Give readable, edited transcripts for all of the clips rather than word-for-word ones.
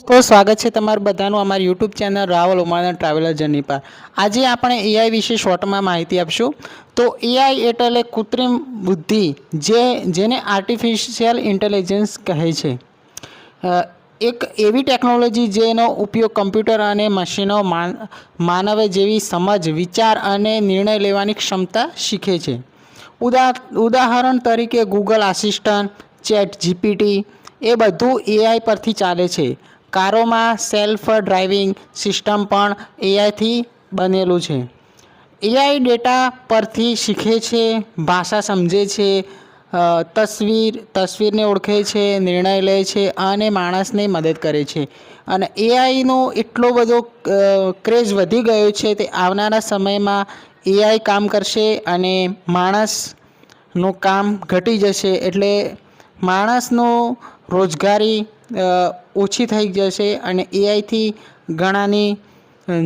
તો સ્વાગત છે તમારું બધાનું અમારી YouTube channel Raval Umana traveller journey પર। આજે આપણે એઆઈ વિશે શોર્ટમાં માહિતી આપશું। તો એઆઈ એટલે કૃત્રિમ બુદ્ધિ જેને આર્ટિફિશિયલ ઇન્ટેલિજન્સ કહે છે। એક એવી ટેકનોલોજી જેનો ઉપયોગ કમ્પ્યુટર અને મશીનો માનવ જેવી સમજ, વિચાર અને નિર્ણય લેવાની ક્ષમતા શીખે છે। ઉદાહરણ તરીકે ગૂગલ આસિસ્ટન્ટ, ચેટ જીપીટી એ બધું એઆઈ પરથી ચાલે છે। કારોમાં સેલ્ફ ડ્રાઇવિંગ સિસ્ટમ પણ એઆઈથી બનેલું છે। એઆઈ ડેટા પરથી શીખે છે, ભાષા સમજે છે, તસવીરને ઓળખે છે, નિર્ણય લે છે અને માણસને મદદ કરે છે। અને એઆઈનો એટલો બધો ક્રેઝ વધી ગયો છે તે આવનારા સમયમાં એઆઈ કામ કરશે અને માણસનું કામ ઘટી જશે। એટલે માણસનો રોજગારી ઓછી થઈ જશે અને એઆઈથી ઘણાની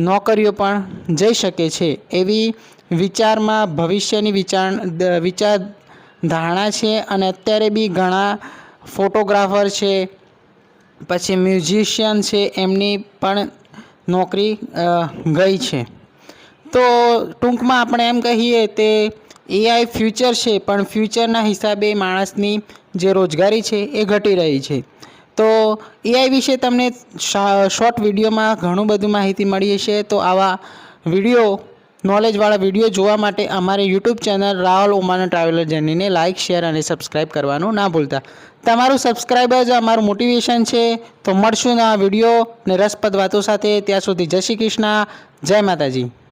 નોકરીઓ પણ જઈ શકે છે એવી વિચારમાં ભવિષ્યની વિચારધારણા છે। અને અત્યારે બી ઘણા ફોટોગ્રાફર છે, પછી મ્યુઝિશિયન છે, એમની પણ નોકરી ગઈ છે। તો ટૂંકમાં આપણે એમ કહીએ તે એઆઈ ફ્યુચર છે, પણ ફ્યુચરના હિસાબે માણસની જે રોજગારી છે એ ઘટી રહી છે। તો એઆઈ વિશે તમને શોર્ટ વિડીયોમાં ઘણું બધું માહિતી મળી હશે। તો આવા વિડીયો, નોલેજવાળા વિડીયો જોવા માટે અમારી YouTube channel Rahul Umana traveller જર્નીને લાઇક, શેર અને સબસ્ક્રાઈબ કરવાનું ના ભૂલતા। તમારું સબસ્ક્રાઈબ જ અમારું મોટિવેશન છે। તો મળશું આ વિડીયો ને રસપ્રદ વાતો સાથે। ત્યાં સુધી જય શ્રી કૃષ્ણ, જય માતાજી।